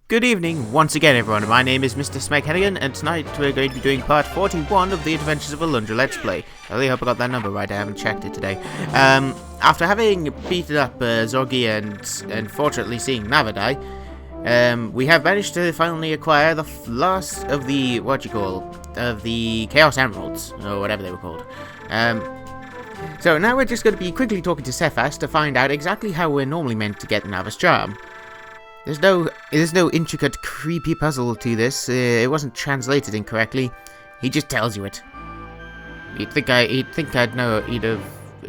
Good evening once again, everyone. My name is Mr. Smeghennigan, and tonight we're going to be doing part 41 of the Adventures of Alundra Let's Play. I really hope I got that number right. I haven't checked it today. After having beaten up Zorgia and fortunately seeing Navadai, we have managed to finally acquire the last of the, of the Chaos Emeralds, or whatever they were called. So now we're just going to be quickly talking to Cephas to find out exactly how we're normally meant to get Nava's charm. There's no intricate, creepy puzzle to this. It wasn't translated incorrectly. He just tells you it. He'd think I'd know. He'd have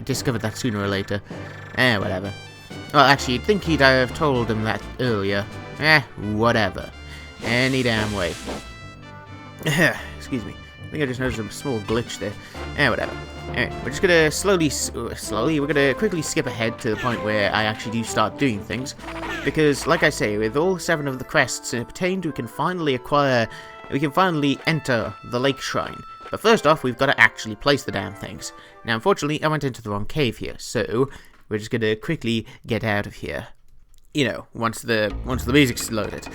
discovered that sooner or later. Whatever. Well, actually, you'd think he'd have told him that earlier. Whatever. Any damn way. Excuse me. I think I just noticed a small glitch there. Whatever. Anyway, we're just gonna we're gonna quickly skip ahead to the point where I actually do start doing things. Because, like I say, with all 7 of the crests obtained, we can finally enter the lake shrine. But first off, we've got to actually place the damn things. Now, unfortunately, I went into the wrong cave here, so we're just gonna quickly get out of here. You know, once the music's loaded.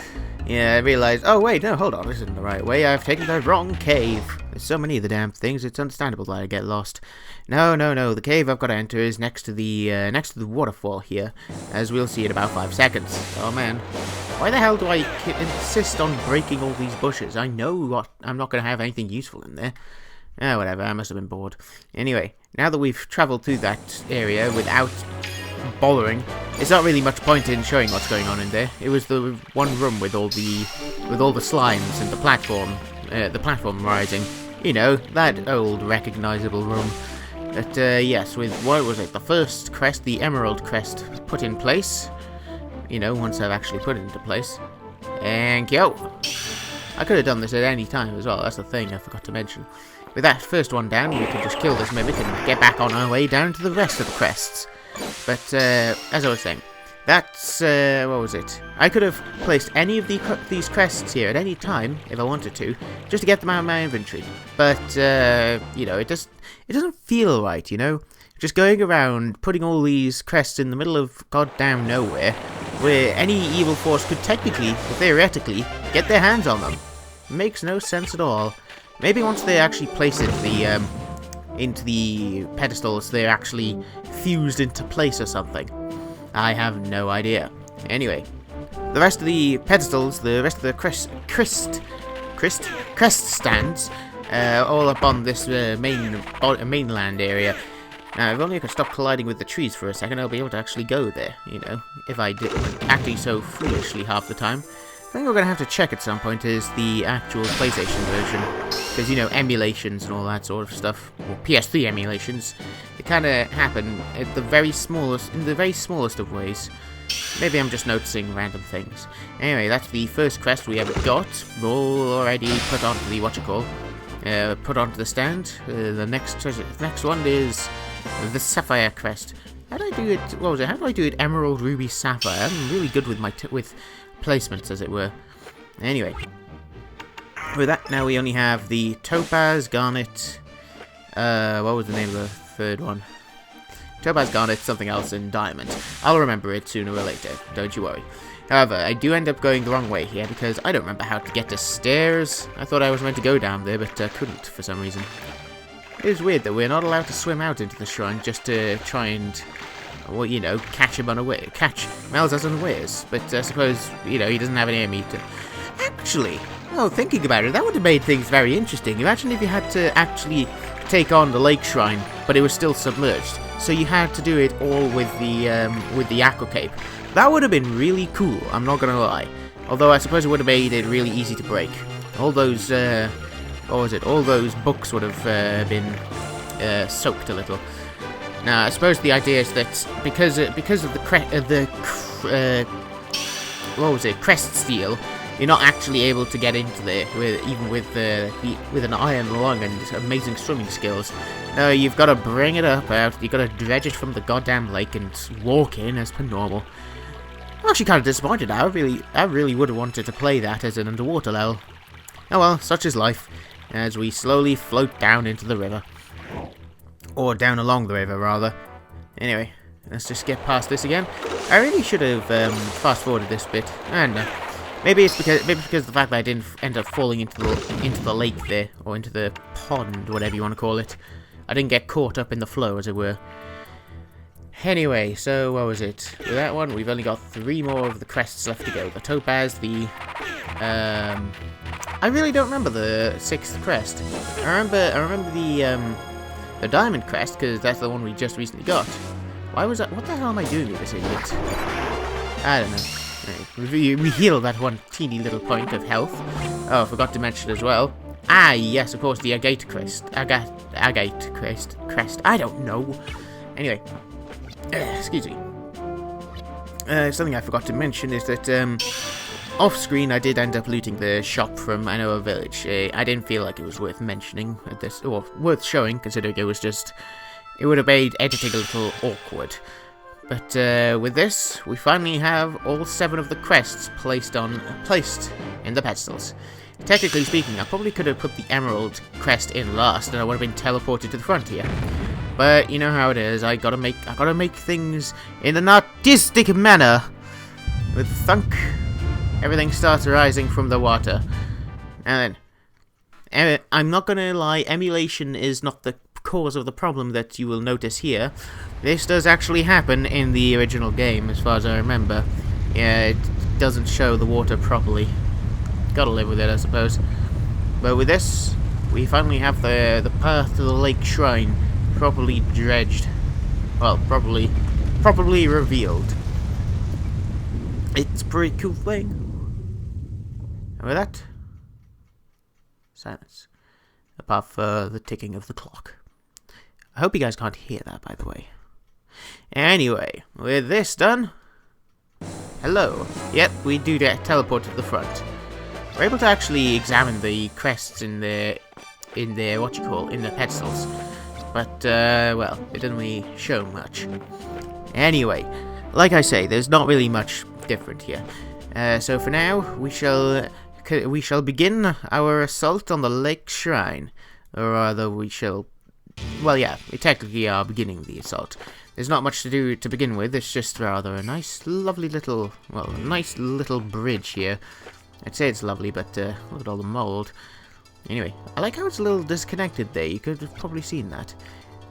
Yeah, I realized, oh wait, no, hold on, this isn't the right way, I've taken the wrong cave. There's so many of the damn things, it's understandable that I get lost. No, the cave I've got to enter is next to the waterfall here, as we'll see in about 5 seconds. Oh man, why the hell do I insist on breaking all these bushes? I know I'm not going to have anything useful in there. Whatever, I must have been bored. Anyway, now that we've travelled through that area without bothering, it's not really much point in showing what's going on in there. It was the one room with all the slimes and the platform rising. You know, that old recognizable room. But yes, with what was it? The first crest, the Emerald Crest, put in place. You know, once I've actually put it into place. Thank you. I could have done this at any time as well. That's the thing I forgot to mention. With that first one down, we can just kill this mimic and get back on our way down to the rest of the crests. But, as I was saying, that's, what was it? I could have placed any of these crests here at any time, if I wanted to, just to get them out of my inventory. But, you know, it doesn't feel right, you know? Just going around, putting all these crests in the middle of goddamn nowhere, where any evil force could technically, or theoretically, get their hands on them. Makes no sense at all. Maybe once they actually place it into the pedestals, they're actually fused into place or something. I have no idea. Anyway, the rest of the pedestals, the rest of the crest stands, all up on this mainland area. Now, if only I could stop colliding with the trees for a second, I'll be able to actually go there, you know, if I did acting so foolishly half the time. I think we're going to have to check at some point is the actual PlayStation version, because, you know, emulations and all that sort of stuff, or PS3 emulations, they kind of happen at the very smallest, in the very smallest of ways. Maybe I'm just noticing random things. Anyway, that's the first crest we ever got, all already put onto the, put onto the stand. The next one is the Sapphire Crest. How do I do it, what was it, how do I do it Emerald, Ruby, Sapphire? I'm really good with my, with placements, as it were. Anyway, with that, now we only have the Topaz, Garnet, what was the name of the third one? Topaz, Garnet, something else, and Diamond. I'll remember it sooner or later, don't you worry. However, I do end up going the wrong way here, because I don't remember how to get to stairs. I thought I was meant to go down there, but couldn't for some reason. It is weird that we're not allowed to swim out into the shrine just to try and, well, you know, catch Mel's unawares. But I suppose, you know, he doesn't have an air meter. Actually, oh, thinking about it, that would have made things very interesting. Imagine if you had to actually take on the lake shrine, but it was still submerged. So you had to do it all with the aqua cape. That would have been really cool, I'm not gonna lie. Although I suppose it would have made it really easy to break. All those, what was it? All those books would have been soaked a little. Now, I suppose the idea is that because of the crest steel, you're not actually able to get into there even with an iron lung and amazing swimming skills. No, you've got to bring it up out. You've got to dredge it from the goddamn lake and walk in as per normal. I'm actually kind of disappointed. I really would have wanted to play that as an underwater level. Oh well, such is life, as we slowly float down into the river. Or down along the river, rather. Anyway, let's just get past this again. I really should have fast-forwarded this bit. And Maybe it's because of the fact that I didn't end up falling into the lake there, or into the pond, whatever you want to call it. I didn't get caught up in the flow, as it were. Anyway, so what was it? With that one, we've only got 3 more of the crests left to go. The topaz, the I really don't remember the 6th crest. I remember the diamond crest, because that's the one we just recently got. Why was that? What the hell am I doing with this idiot? I don't know. Anyway, we healed that one teeny little point of health. Oh, I forgot to mention as well. Ah, yes, of course, the agate crest. Agate crest. I don't know. Anyway, excuse me. Something I forgot to mention is that off-screen I did end up looting the shop from Anoa Village. I didn't feel like it was worth mentioning at this, or worth showing, considering it would have made editing a little awkward. But with this, we finally have all 7 of the crests placed in the pedestals. Technically speaking, I probably could have put the emerald crest in last, and I would have been teleported to the front here. But you know how it is. I gotta make things in an artistic manner. With thunk, everything starts rising from the water, and then I'm not gonna lie. Emulation is not the cause of the problem that you will notice here. This does actually happen in the original game, as far as I remember. Yeah, it doesn't show the water properly. Gotta live with it, I suppose. But with this, we finally have the path to the lake shrine properly dredged. Well, properly revealed. It's a pretty cool thing. And with that, silence. Apart from the ticking of the clock. I hope you guys can't hear that, by the way. Anyway, with this done... Hello. Yep, we do get teleported to the front. We're able to actually examine the crests in the pedestals. But, well, it doesn't really show much. Anyway, like I say, there's not really much different here. So for now, we shall begin our assault on the lake shrine. Or rather, we shall... Well, yeah, we technically are beginning the assault. There's not much to do to begin with. It's just rather a nice, lovely little... Well, a nice little bridge here. I'd say it's lovely, but look at all the mold. Anyway, I like how it's a little disconnected there. You could have probably seen that.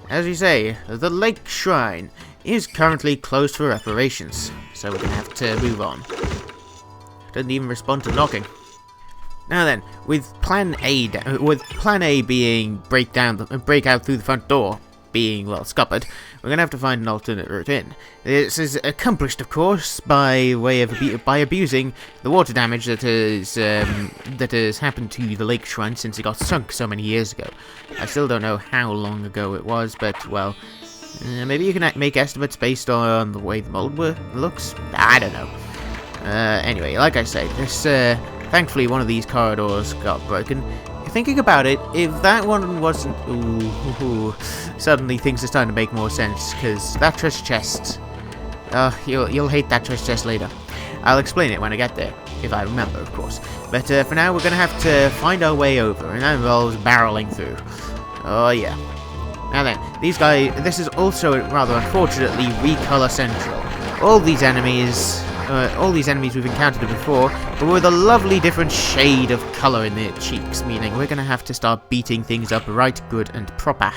As we say, the lake shrine is currently closed for reparations, so we're gonna have to move on. Doesn't even respond to knocking. Now then, with Plan A being break out through the front door being well scuppered, we're gonna have to find an alternate route in. This is accomplished, of course, by abusing the water damage that has happened to the lake shrine since it got sunk so many years ago. I still don't know how long ago it was, but well, maybe you can make estimates based on the way the mold looks. I don't know. Anyway, like I say, this thankfully one of these corridors got broken. Thinking about it, if that one wasn't... suddenly things are starting to make more sense, because that treasure chest... you'll hate that treasure chest later. I'll explain it when I get there, if I remember, of course. But for now, we're going to have to find our way over, and that involves barreling through. Oh, yeah. Now then, these guys... This is also, rather unfortunately, recolor central. All these enemies we've encountered before, but with a lovely different shade of colour in their cheeks, meaning we're going to have to start beating things up right good and proper.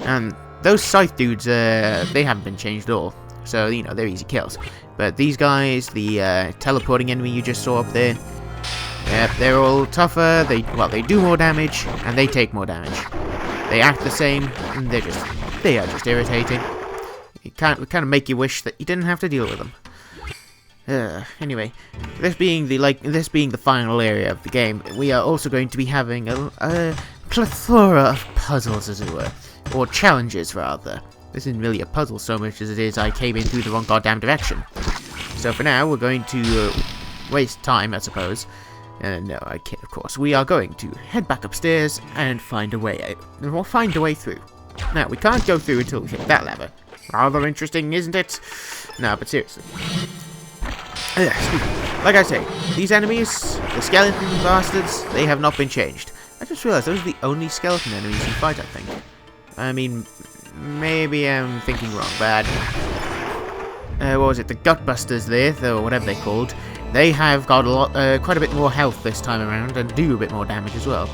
And those scythe dudes, they haven't been changed at all, so, you know, they're easy kills. But these guys, the teleporting enemy you just saw up there, yep, they're all tougher, they do more damage, and they take more damage. They act the same, and they are just irritating. It kind of make you wish that you didn't have to deal with them. Anyway, this being the final area of the game, we are also going to be having a plethora of puzzles, as it were, or challenges rather. This isn't really a puzzle so much as it is I came in through the wrong goddamn direction. So for now, we're going to waste time, I suppose. No, I kid, of course. We are going to head back upstairs and find a way out. And we'll find a way through. Now, we can't go through until we hit that lever. Rather interesting, isn't it? No, but seriously. Like I say, these enemies, the skeleton bastards, they have not been changed. I just realized those are the only skeleton enemies you fight, I think. I mean, maybe I'm thinking wrong, but what was it, the Gutbusters there, or whatever they're called, they have got quite a bit more health this time around, and do a bit more damage as well.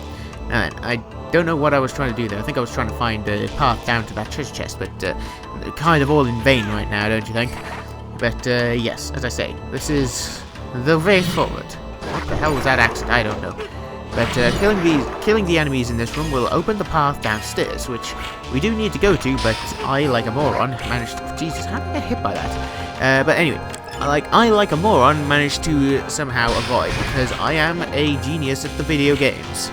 And I don't know what I was trying to do there. I think I was trying to find a path down to that treasure chest, but kind of all in vain right now, don't you think? But yes, as I say, this is the way forward. What the hell was that accent? I don't know. But killing the enemies in this room will open the path downstairs, which we do need to go to, but I, like a moron, managed to... Jesus, how did I get hit by that? But anyway, I, like a moron, managed to somehow avoid, because I am a genius at the video games.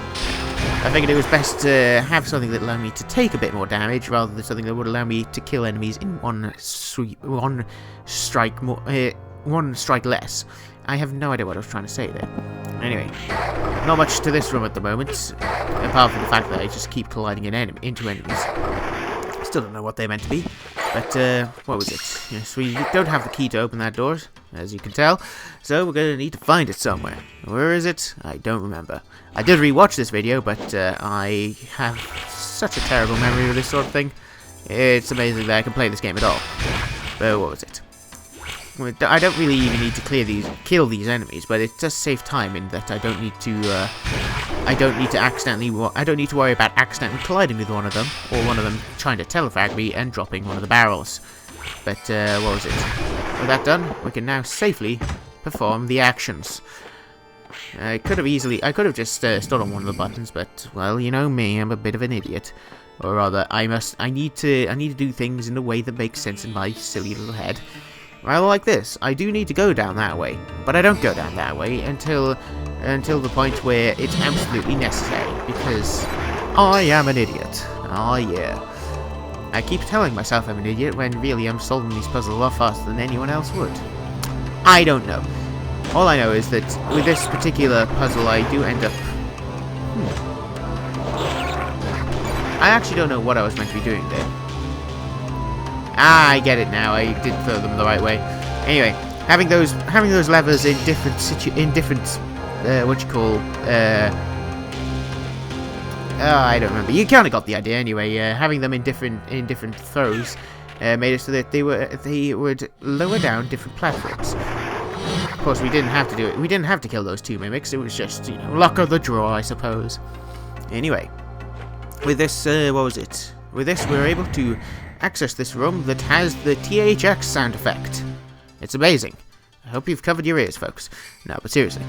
I figured it was best to have something that allowed me to take a bit more damage, rather than something that would allow me to kill enemies in one strike less. I have no idea what I was trying to say there. Anyway, not much to this room at the moment, apart from the fact that I just keep colliding into enemies. Still don't know what they're meant to be, but what was it? Yes, we don't have the key to open that door, as you can tell, so we're going to need to find it somewhere. Where is it? I don't remember. I did rewatch this video, but I have such a terrible memory of this sort of thing. It's amazing that I can play this game at all. But what was it? I don't really even need to kill these enemies, but it does save time in that I don't need to worry about accidentally colliding with one of them, or one of them trying to telefrag me and dropping one of the barrels. But what was it? With that done, we can now safely perform the actions. I could have just stood on one of the buttons, but well, you know me, I'm a bit of an idiot. Or rather, I need to do things in a way that makes sense in my silly little head. Well, like this, I do need to go down that way, but I don't go down that way until the point where it's absolutely necessary, because I am an idiot. Oh yeah. I keep telling myself I'm an idiot when really I'm solving these puzzles a lot faster than anyone else would. I don't know. All I know is that with this particular puzzle I do end up... I actually don't know what I was meant to be doing there. Ah, I get it now. I did throw them the right way. Anyway, having those levers in different I don't remember. You kind of got the idea anyway. Having them in different throws made it so that they would lower down different platforms. Of course, we didn't have to do it. We didn't have to kill those two mimics. It was just, you know, luck of the draw, I suppose. Anyway, with this, what was it? With this, we were able to access this room that has the THX sound effect. It's amazing. I hope you've covered your ears, folks. No, but seriously.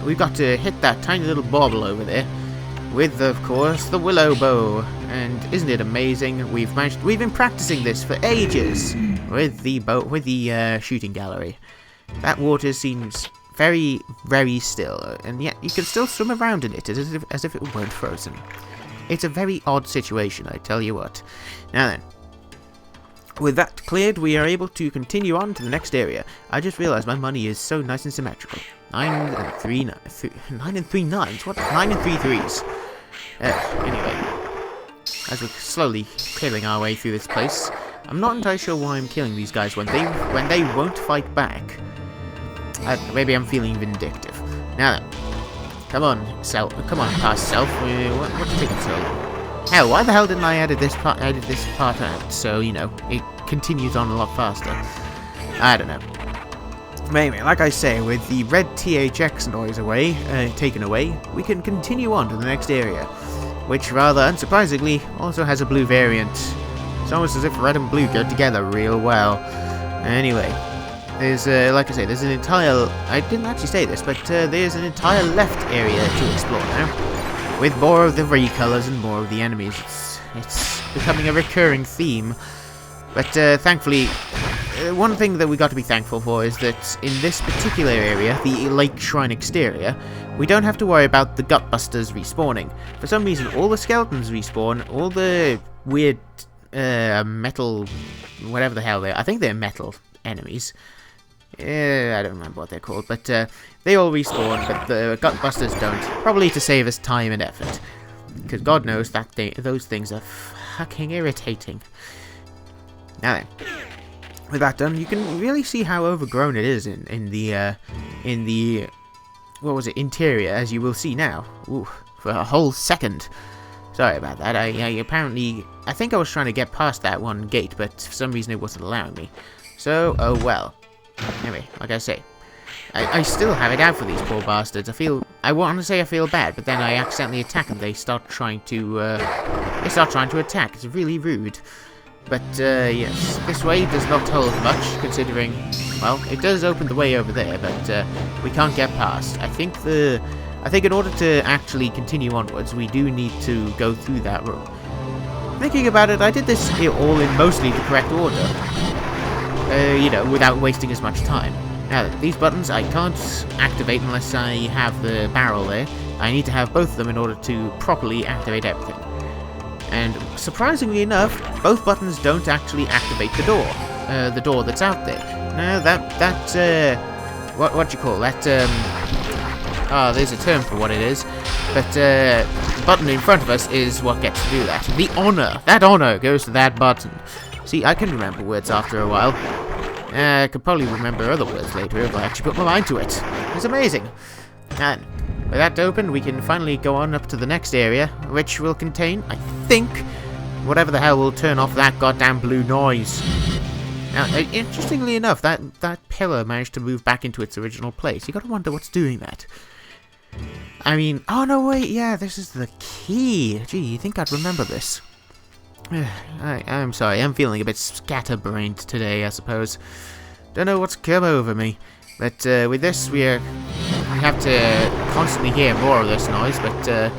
We've got to hit that tiny little bauble over there with, of course, the willow bow. And isn't it amazing? We've been practicing this for ages with the shooting gallery. That water seems very, very still, and yet you can still swim around in it as if it weren't frozen. It's a very odd situation, I tell you what. Now then, with that cleared, we are able to continue on to the next area. I just realized my money is so nice and symmetrical. 9 and 3 nines? What? 9 and 3 threes. Anyway, as we're slowly clearing our way through this place, I'm not entirely sure why I'm killing these guys when they won't fight back. Maybe I'm feeling vindictive. Now then. Come on, past self. What's taking so long? Hell, why the hell didn't I edit this part out? So, you know, it continues on a lot faster. I don't know. But anyway, like I say, with the red THX noise taken away, we can continue on to the next area, which rather unsurprisingly also has a blue variant. It's almost as if red and blue go together real well. Anyway. There's, like I say, there's an entire... I didn't actually say this, but there's an entire left area to explore now. With more of the recolours and more of the enemies. It's becoming a recurring theme. But thankfully, one thing that we got to be thankful for is that in this particular area, the Lake Shrine exterior, we don't have to worry about the Gutbusters respawning. For some reason, all the skeletons respawn, all the weird metal... whatever the hell they are. I think they're metal enemies. I don't remember what they're called, but they all respawn, but the Gutbusters don't. Probably to save us time and effort. Because God knows that those things are fucking irritating. Now then, with that done, you can really see how overgrown it is in the what was it, interior, as you will see now. Ooh, for a whole second. Sorry about that. I think I was trying to get past that one gate, but for some reason it wasn't allowing me. So, oh well. Anyway, like I say, I still have it out for these poor bastards. I want to say I feel bad, but then I accidentally attack them. They start trying to attack. It's really rude. But, yes, this way does not hold much, considering, well, it does open the way over there, but, we can't get past. I think in order to actually continue onwards, we do need to go through that room. Thinking about it, I did this all in mostly the correct order. You know, without wasting as much time. Now, these buttons I can't activate unless I have the barrel there. I need to have both of them in order to properly activate everything. And surprisingly enough, both buttons don't actually activate the door that's out there. Now, what do you call that? There's a term for what it is, but the button in front of us is what gets to do that. That honor goes to that button. See, I can remember words after a while. I could probably remember other words later if I actually put my mind to it. It's amazing. And with that open, we can finally go on up to the next area, which will contain, I think, whatever the hell will turn off that goddamn blue noise. Now, interestingly enough, that pillar managed to move back into its original place. You gotta wonder what's doing that. I mean, oh no, wait, yeah, this is the key. Gee, you think I'd remember this? I'm sorry, I'm feeling a bit scatterbrained today, I suppose. Don't know what's come over me. But with this, we have to constantly hear more of this noise, but I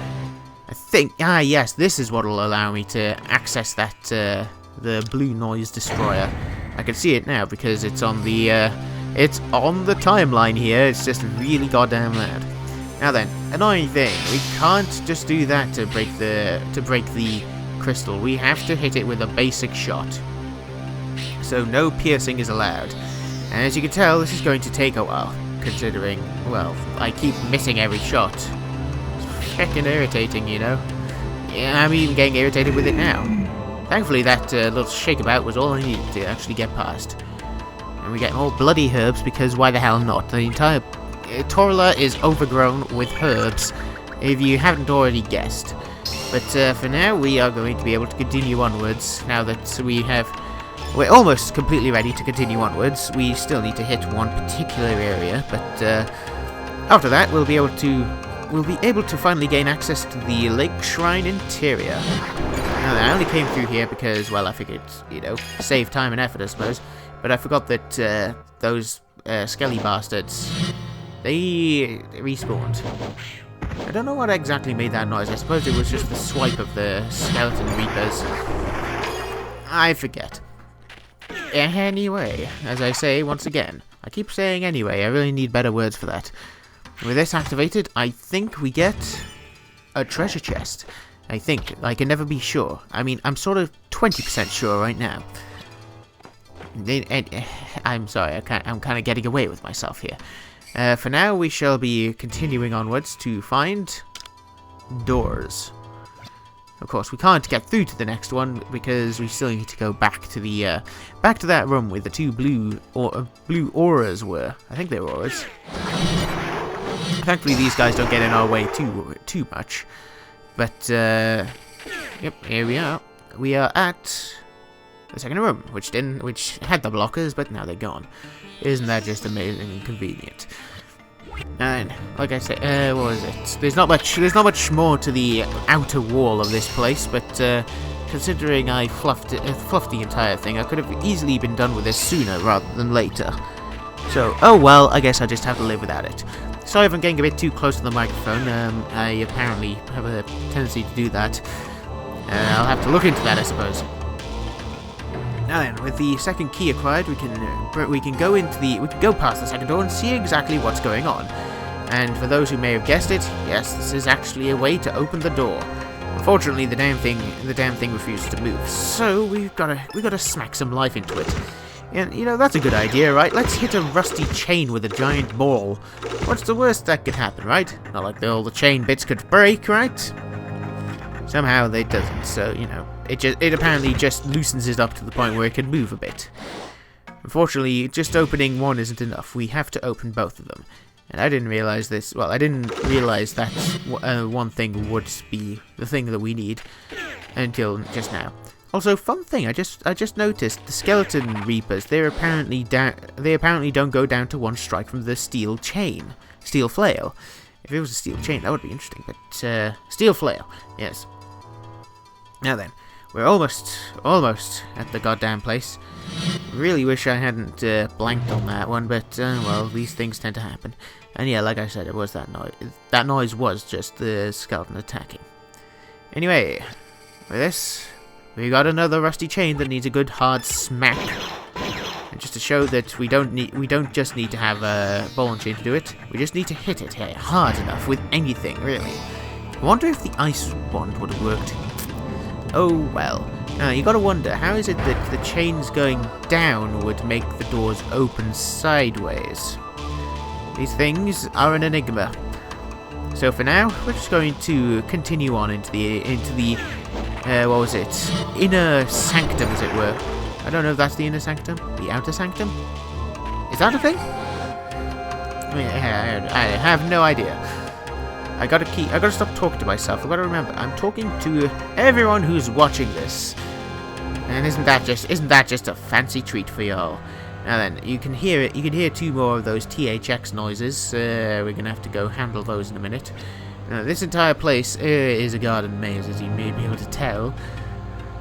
think, yes, this is what will allow me to access that, the blue noise destroyer. I can see it now because it's on the timeline here. It's just really goddamn loud. Now then, annoying thing, we can't just do that to break the crystal. We have to hit it with a basic shot. So no piercing is allowed. And as you can tell, this is going to take a while, considering, well, I keep missing every shot. It's freaking irritating, you know. Yeah, I'm even getting irritated with it now. Thankfully, that little shakeabout was all I needed to actually get past. And we get more bloody herbs, because why the hell not? The entire Torla is overgrown with herbs, if you haven't already guessed. But for now, we are going to be able to continue onwards, now that we're almost completely ready to continue onwards. We still need to hit one particular area, but after that, we'll be able to finally gain access to the Lake Shrine interior. Now, I only came through here because, well, I figured, you know, save time and effort, I suppose. But I forgot that those skelly bastards, they respawned. I don't know what exactly made that noise. I suppose it was just the swipe of the skeleton reapers. I forget. Anyway, as I say once again, I keep saying anyway, I really need better words for that. With this activated, I think we get a treasure chest. I think. I can never be sure. I mean, I'm sort of 20% sure right now. I'm sorry, I'm kind of getting away with myself here. For now, we shall be continuing onwards to find doors. Of course, we can't get through to the next one because we still need to go back to the back to that room where the two blue auras were. I think they were auras. Thankfully, these guys don't get in our way too much. But yep, here we are. We are at the second room, which had the blockers, but now they're gone. Isn't that just amazing and convenient? And like I said, what was it? There's not much more to the outer wall of this place, but considering I fluffed the entire thing, I could have easily been done with this sooner rather than later. So, oh well, I guess I just have to live without it. Sorry if I'm getting a bit too close to the microphone. I apparently have a tendency to do that. I'll have to look into that, I suppose. Now then, with the second key acquired, we can go past the second door and see exactly what's going on. And for those who may have guessed it, yes, this is actually a way to open the door. Unfortunately, the damn thing refuses to move, so we've got to smack some life into it. And you know, that's a good idea, right? Let's hit a rusty chain with a giant ball. What's the worst that could happen, right? Not like all the chain bits could break, right? Somehow they doesn't, so you know. It apparently just loosens it up to the point where it can move a bit. Unfortunately, just opening one isn't enough. We have to open both of them. And I didn't realize this. Well, I didn't realize that one thing would be the thing that we need until just now. Also, fun thing, I just noticed the skeleton reapers. They apparently don't go down to one strike from the steel flail. If it was a steel chain, that would be interesting. But steel flail, yes. Now then, we're almost at the goddamn place. Really wish I hadn't blanked on that one, but well, these things tend to happen. And yeah, like I said, it was that noise. That noise was just the skeleton attacking. Anyway, with this, we got another rusty chain that needs a good hard smack. And just to show that we don't just need to have a ball and chain to do it. We just need to hit it hard enough with anything, really. I wonder if the ice wand would have worked. Oh well. Now you gotta wonder, how is it that the chains going down would make the doors open sideways? These things are an enigma. So for now, we're just going to continue on into the what was it? Inner sanctum, as it were. I don't know if that's the inner sanctum, the outer sanctum. Is that a thing? I mean, I have no idea. I gotta stop talking to myself. I gotta remember, I'm talking to everyone who's watching this. And isn't that just a fancy treat for y'all? Now then, you can hear two more of those THX noises. We're gonna have to go handle those in a minute. Now, this entire place is a garden maze, as you may be able to tell,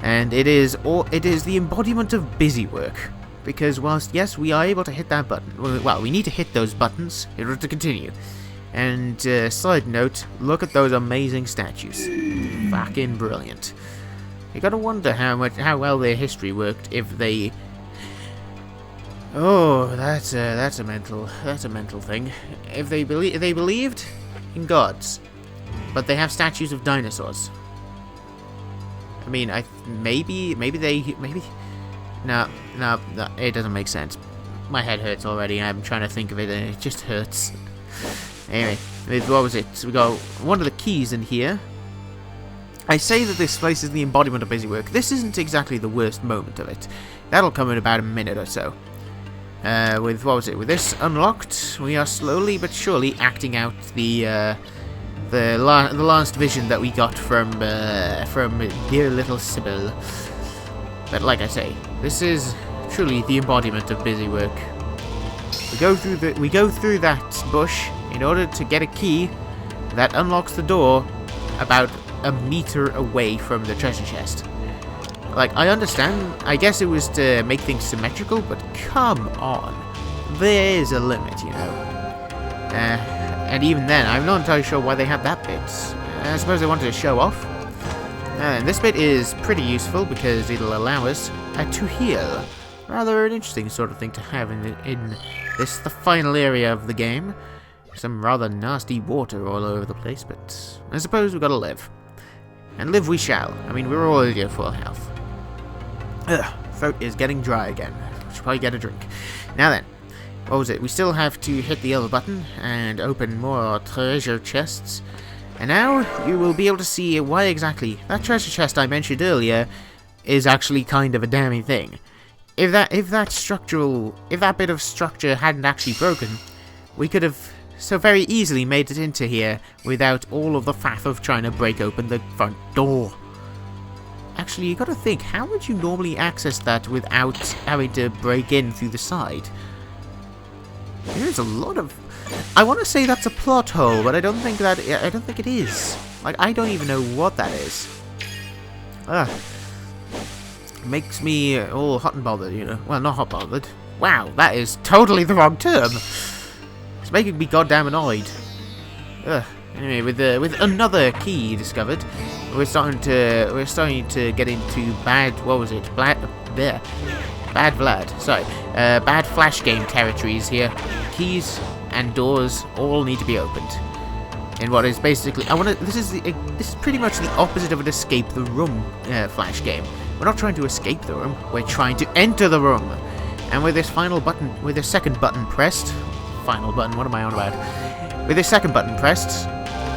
and it is the embodiment of busy work. Because whilst yes, we are able to hit that button, well, we need to hit those buttons in order to continue. And side note, look at those amazing statues. Fucking brilliant. You gotta wonder how well their history worked if they. Oh, that's a mental thing. If they believed in gods, but they have statues of dinosaurs. I mean, maybe no, it doesn't make sense. My head hurts already. I'm trying to think of it, and it just hurts. Anyway, what was it? So we got one of the keys in here. I say that this place is the embodiment of busy work. This isn't exactly the worst moment of it. That'll come in about a minute or so. With what was it? With this unlocked, we are slowly but surely acting out the last vision that we got from dear little Sybil. But like I say, this is truly the embodiment of busy work. We go through that bush in order to get a key that unlocks the door about a meter away from the treasure chest. Like, I understand, I guess it was to make things symmetrical, but come on. There is a limit, you know. And even then, I'm not entirely sure why they had that bit. I suppose they wanted to show off. And this bit is pretty useful because it'll allow us to heal. Rather an interesting sort of thing to have in the final area of the game. Some rather nasty water all over the place, but I suppose we've got to live. And live we shall. I mean, we're already at full health. Ugh, throat is getting dry again. Should probably get a drink. Now then, what was it? We still have to hit the other button and open more treasure chests. And now you will be able to see why exactly that treasure chest I mentioned earlier is actually kind of a damning thing. If that bit of structure hadn't actually broken, we could have so very easily made it into here without all of the faff of trying to break open the front door. Actually, you gotta think, how would you normally access that without having to break in through the side? There's a lot of... I want to say that's a plot hole, but I don't think it is. Like, I don't even know what that is. Makes me all hot and bothered, you know. Well, not hot bothered. Wow, that is totally the wrong term. It's making me goddamn annoyed. Anyway, with another key discovered, we're starting to get into bad. What was it? Bad Vlad. Sorry, bad flash game territories here. Keys and doors all need to be opened. In what is basically, this is pretty much the opposite of an escape the room flash game. We're not trying to escape the room. We're trying to enter the room. And with this second button pressed, final button. What am I on about? With this second button pressed,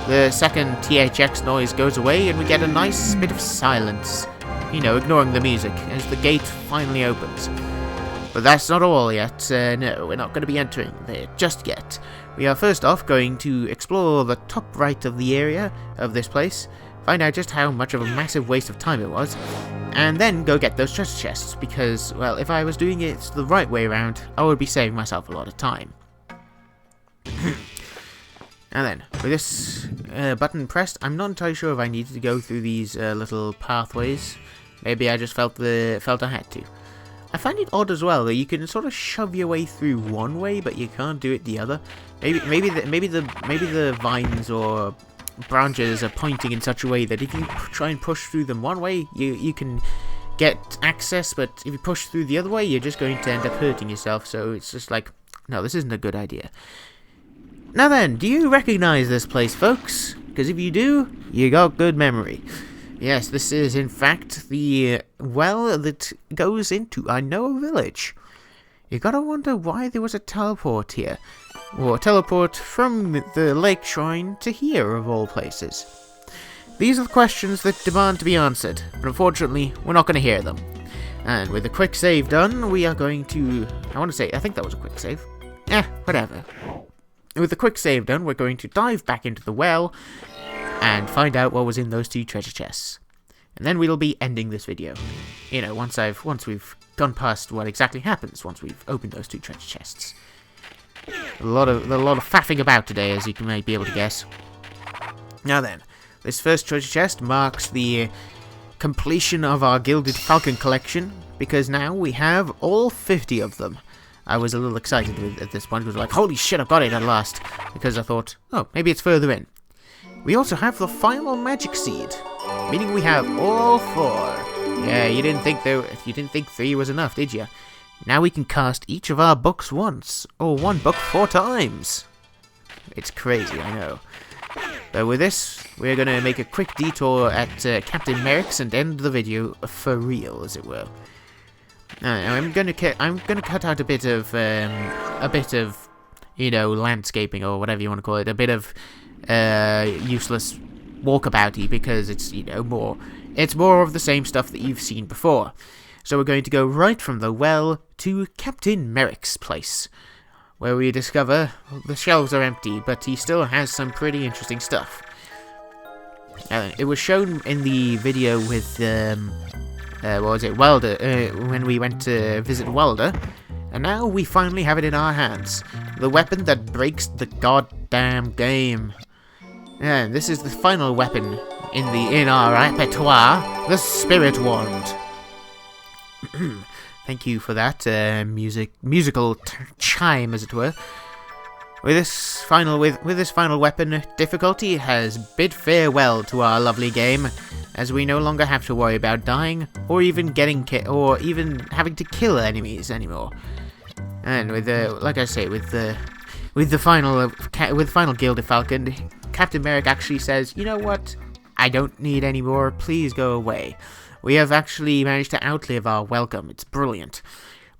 the second THX noise goes away, and we get a nice bit of silence. You know, ignoring the music as the gate finally opens. But that's not all yet. No, we're not going to be entering there just yet. We are first off going to explore the top right of the area of this place, find out just how much of a massive waste of time it was, and then go get those treasure chests, because, well, if I was doing it the right way around, I would be saving myself a lot of time. And then, with this button pressed, I'm not entirely sure if I needed to go through these little pathways. Maybe I just felt I had to. I find it odd as well that you can sort of shove your way through one way, but you can't do it the other. Maybe the vines or branches are pointing in such a way that if you try and push through them one way, you can get access, but if you push through the other way, you're just going to end up hurting yourself. So it's just like, no, this isn't a good idea. Now then, do you recognize this place, folks? Because if you do, you got good memory. Yes, this is in fact the well that goes into I Know a Village. You gotta wonder why there was a teleport here. Or a teleport from the lake shrine to here, of all places. These are the questions that demand to be answered, but unfortunately, we're not going to hear them. And with the quick save done, we are going to... I think that was a quick save. Whatever. With the quick save done, we're going to dive back into the well and find out what was in those 2 treasure chests. And then we'll be ending this video. You know, once we've gone past what exactly happens once we've opened those 2 treasure chests. A lot of faffing about today, as you may be able to guess. Now then, this first treasure chest marks the completion of our Gilded Falcon collection, because now we have all 50 of them. I was a little excited at this point, because like, holy shit, I've got it at last, because I thought, oh, maybe it's further in. We also have the final magic seed, meaning we have all 4. Yeah, you didn't think 3 was enough, did you? Now we can cast each of our books once, or one book 4 times. It's crazy, I know. But with this, we're going to make a quick detour at Captain Merrick's and end the video for real, as it were. I'm going to cut out a bit of you know, landscaping or whatever you want to call it, a bit of useless walkabouty, because it's, you know, more of the same stuff that you've seen before. So we're going to go right from the well to Captain Merrick's place, where we discover the shelves are empty, but he still has some pretty interesting stuff. It was shown in the video with, what was it, Welder, when we went to visit Welder, and now we finally have it in our hands. The weapon that breaks the goddamn game. And this is the final weapon in our repertoire, the Spirit Wand. Thank you for that musical chime, as it were. With this final weapon, difficulty has bid farewell to our lovely game, as we no longer have to worry about dying or even having to kill enemies anymore. And with like I say, with the final Gilded Falcon, Captain Merrick actually says, you know what? I don't need any more. Please go away. We have actually managed to outlive our welcome. It's brilliant.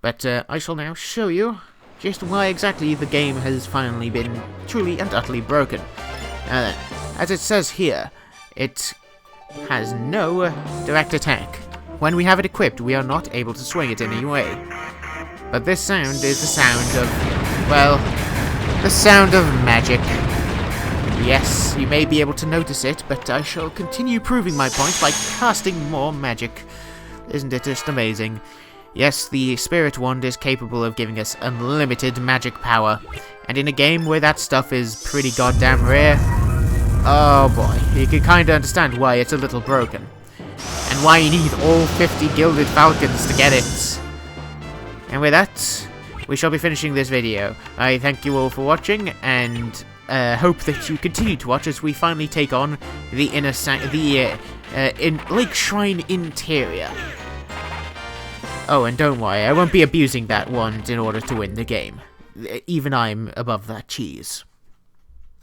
But I shall now show you just why exactly the game has finally been truly and utterly broken. As it says here, it has no direct attack. When we have it equipped, we are not able to swing it in any way. But this sound is the sound of, well, the sound of magic. Yes, you may be able to notice it, but I shall continue proving my point by casting more magic. Isn't it just amazing? Yes, the Spirit Wand is capable of giving us unlimited magic power, and in a game where that stuff is pretty goddamn rare, oh boy, you can kinda understand why it's a little broken. And why you need all 50 Gilded Falcons to get it. And with that, we shall be finishing this video. I thank you all for watching, and hope that you continue to watch as we finally take on the Lake Shrine interior. Oh, and don't worry, I won't be abusing that wand in order to win the game. Even I'm above that cheese.